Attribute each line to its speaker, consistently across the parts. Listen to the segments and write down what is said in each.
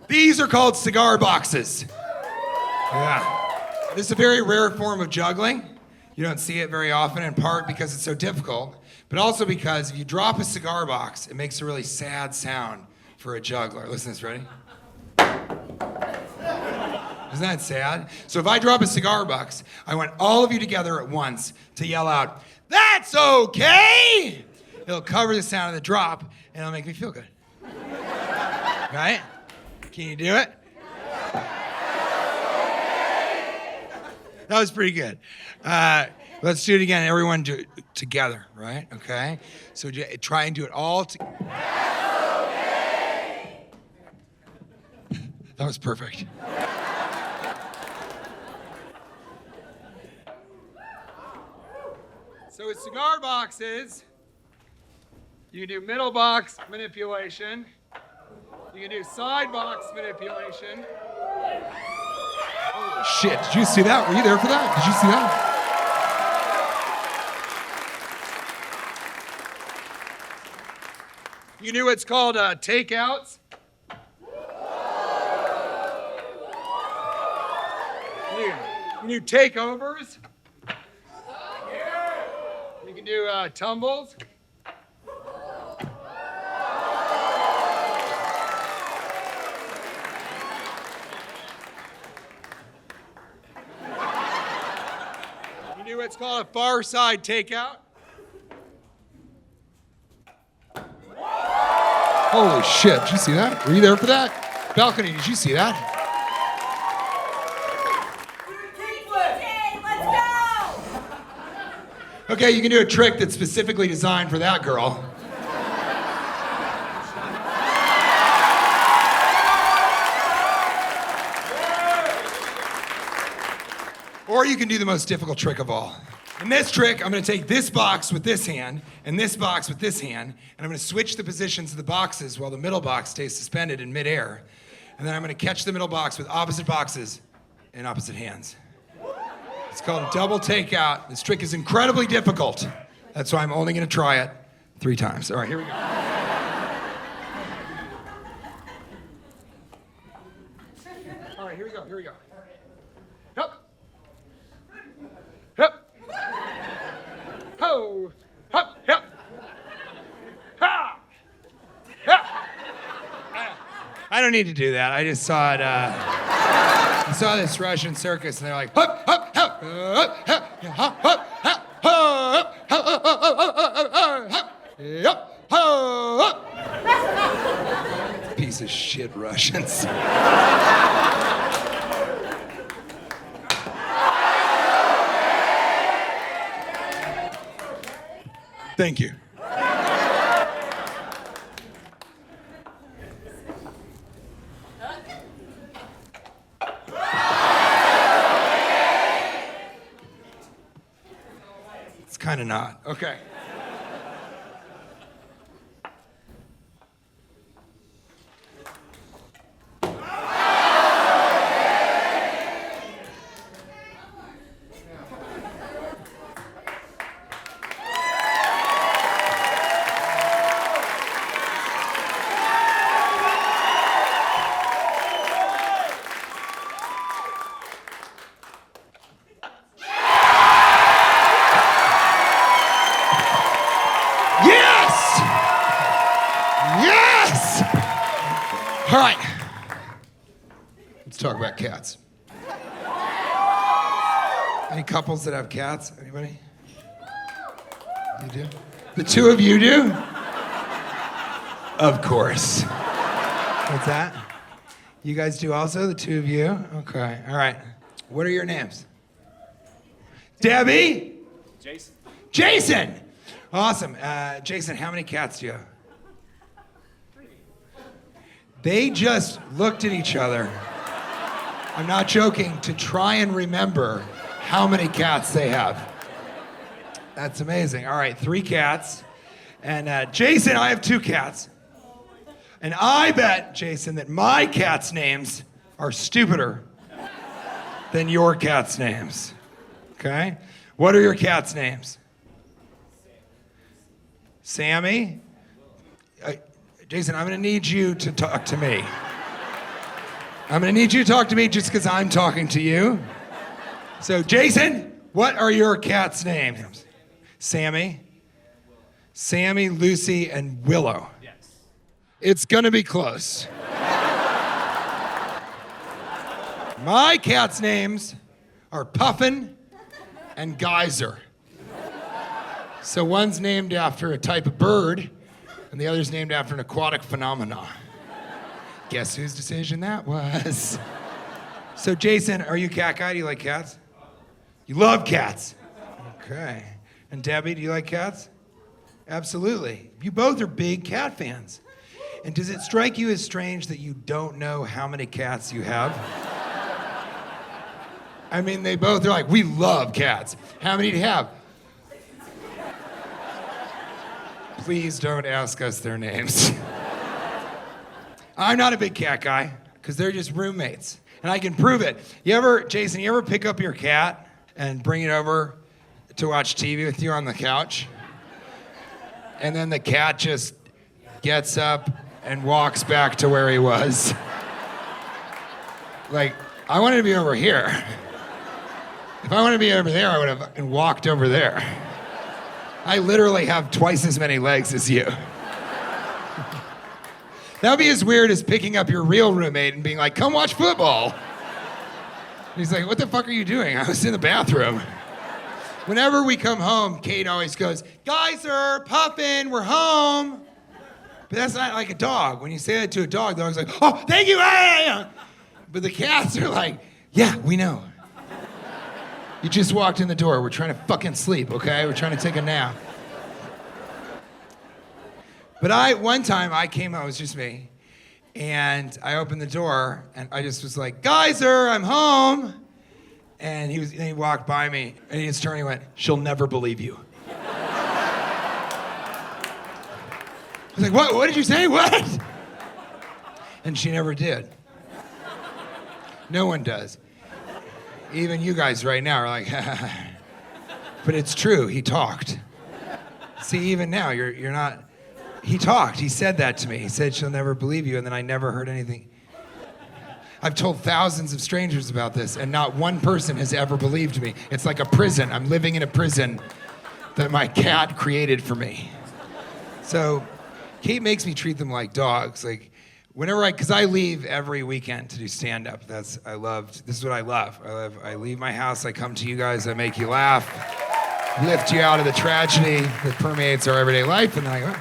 Speaker 1: These are called cigar boxes. Yeah. This is a very rare form of juggling. You don't see it very often, in part because it's so difficult, but also because if you drop a cigar box, it makes a really sad sound for a juggler. Listen to this, ready? Isn't that sad? So if I drop a cigar box, I want all of you together at once to yell out, "That's okay!" It'll cover the sound of the drop, and it'll make me feel good. Right? Can you do it? That was pretty good. Let's do it again. Everyone do it together, right? Okay? So try and do it all together. That was perfect. So with cigar boxes, you can do middle box manipulation. You can do side box manipulation. Holy shit, did you see that? Were you there for that? Did you see that? You knew what's called takeouts? You do takeovers. You can do tumbles. You do what's called a far side takeout. Holy shit, did you see that? Were you there for that? Balcony, did you see that? Okay, you can do a trick that's specifically designed for that girl. Or you can do the most difficult trick of all. In this trick, I'm gonna take this box with this hand and this box with this hand, and I'm gonna switch the positions of the boxes while the middle box stays suspended in midair. And then I'm gonna catch the middle box with opposite boxes in opposite hands. It's called a double takeout. This trick is incredibly difficult. That's why I'm only gonna try it 3 times. All right, here we go. All right, here we go. Hup. Hup. Ho. Hup. Hup. Ha. Ha. I don't need to do that. I just saw it. I saw this Russian circus, and they're like, hup, hup, hup, hup, hup, hup, hup, hup, hup, hup, hup. Piece of shit Russians. Thank you. It's kind of not. Okay. All right, let's talk about cats. Any couples that have cats? Anybody? You do? The 2 of you do? Of course. What's that? You guys do also, the 2 of you? Okay, all right. What are your names? Debbie?
Speaker 2: Jason.
Speaker 1: Jason! Awesome. Jason, how many cats do you have? They just looked at each other, I'm not joking, to try and remember how many cats they have. That's amazing. All right, 3 cats. And Jason, I have 2 cats. And I bet, Jason, that my cats' names are stupider than your cats' names. Okay? What are your cats' names? Sammy? Jason, I'm gonna need you to talk to me. I'm gonna need you to talk to me just because I'm talking to you. So, Jason, what are your cats' names? Sammy, Lucy, and Willow. Yes. It's gonna be close. My cats' names are Puffin and Geyser. So one's named after a type of bird, and the other's named after an aquatic phenomenon. Guess whose decision that was? So Jason, are you a cat guy? Do you like cats? You love cats. Okay. And Debbie, do you like cats? Absolutely. You both are big cat fans. And does it strike you as strange that you don't know how many cats you have? I mean, they both are like, we love cats. How many do you have? Please don't ask us their names. I'm not a big cat guy, because they're just roommates. And I can prove it. Jason, you ever pick up your cat and bring it over to watch TV with you on the couch? And then the cat just gets up and walks back to where he was. Like, I wanted to be over here. If I wanted to be over there, I would have walked over there. I literally have twice as many legs as you. That would be as weird as picking up your real roommate and being like, come watch football. And he's like, what the fuck are you doing? I was in the bathroom. Whenever we come home, Kate always goes, Geyser, Puffin, we're home. But that's not like a dog. When you say that to a dog, the dog's like, oh, thank you. But the cats are like, yeah, we know. You just walked in the door. We're trying to fucking sleep, okay? We're trying to take a nap. But one time I came out, it was just me, and I opened the door, and I just was like, Geyser, I'm home. And he walked by me, and he just turned and he went, she'll never believe you. I was like, what did you say, what? And she never did. No one does. Even you guys right now are like, but it's true, he talked. See, even now, you're not, he talked, he said that to me. He said she'll never believe you, and then I never heard anything. I've told thousands of strangers about this, and not one person has ever believed me. It's like a prison. I'm living in a prison that my cat created for me. So Kate makes me treat them like dogs. Like, because I leave every weekend to do stand-up. This is what I love. I leave my house, I come to you guys, I make you laugh, lift you out of the tragedy that permeates our everyday life, and then I go.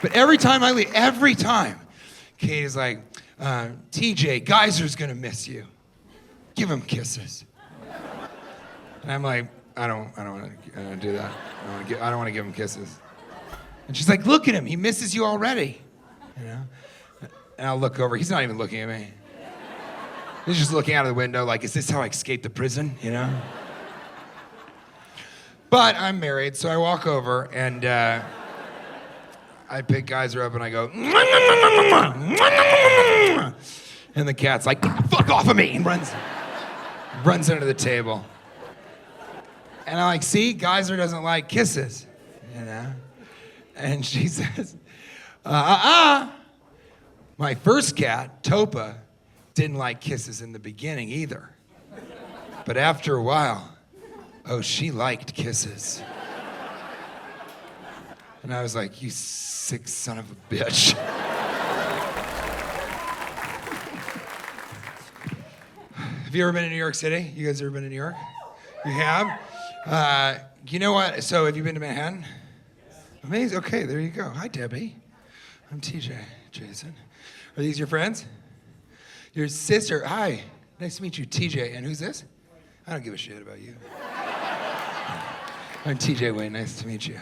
Speaker 1: But every time I leave, Kate is like, TJ, Geyser's gonna miss you. Give him kisses. And I'm like, I don't want to do that. I don't want to give him kisses. And she's like, look at him, he misses you already. You know? And I'll look over, he's not even looking at me. He's just looking out of the window like, is this how I escaped the prison, you know? But I'm married, so I walk over and I pick Geyser up and I go, and the cat's like, fuck off of me, and runs under the table. And I'm like, see, Geyser doesn't like kisses, you know? And she says, My first cat, Topa, didn't like kisses in the beginning either. But after a while, she liked kisses. And I was like, you sick son of a bitch. Have you ever been to New York City? You guys ever been to New York? You have? You know what? So have you been to Manhattan? Amazing. Okay, there you go. Hi, Debbie. I'm TJ, Jason. Are these your friends? Your sister. Hi. Nice to meet you, TJ. And who's this? I don't give a shit about you. I'm TJ Wayne. Nice to meet you.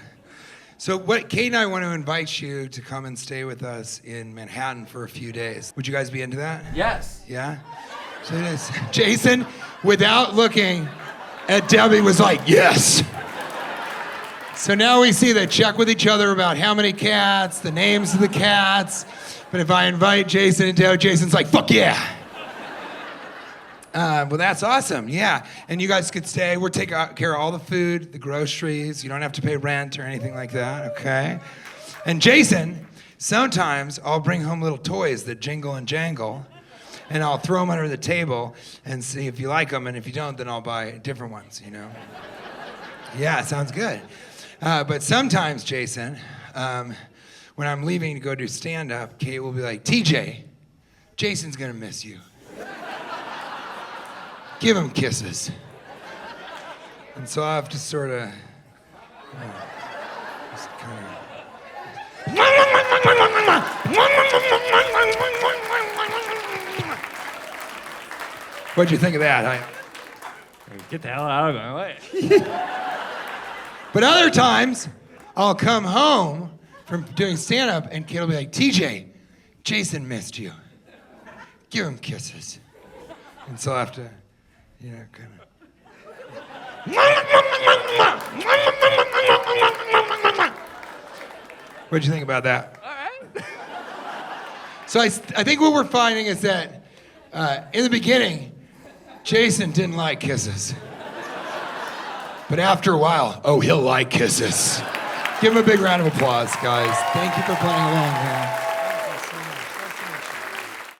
Speaker 1: So Kate and I want to invite you to come and stay with us in Manhattan for a few days. Would you guys be into that?
Speaker 2: Yes.
Speaker 1: Yeah? So it is. Jason, without looking at Debbie, was like, yes. So now we see they check with each other about how many cats, the names of the cats. But if I invite Jason and Debbie, Jason's like, fuck yeah. Well, that's awesome, yeah. And you guys could stay. We'll take care of all the food, the groceries. You don't have to pay rent or anything like that, okay? And Jason, sometimes I'll bring home little toys that jingle and jangle. and I'll throw them under the table and see if you like them, and if you don't, then I'll buy different ones, you know? Yeah, sounds good. But sometimes, Jason, when I'm leaving to go do stand-up, Kate will be like, TJ, Jason's gonna miss you. Give him kisses. And so I have to sort of, just kind of. What'd you think of that?
Speaker 2: Get the hell out of my way.
Speaker 1: But other times, I'll come home from doing stand-up, and Kate will be like, TJ, Jason missed you. Give him kisses. And so I have to, you know, kind of. What'd you think about that?
Speaker 2: All right.
Speaker 1: So I think what we're finding is that in the beginning, Jason didn't like kisses. But after a while, oh, he'll like kisses. Give him a big round of applause, guys. Thank you for playing along here.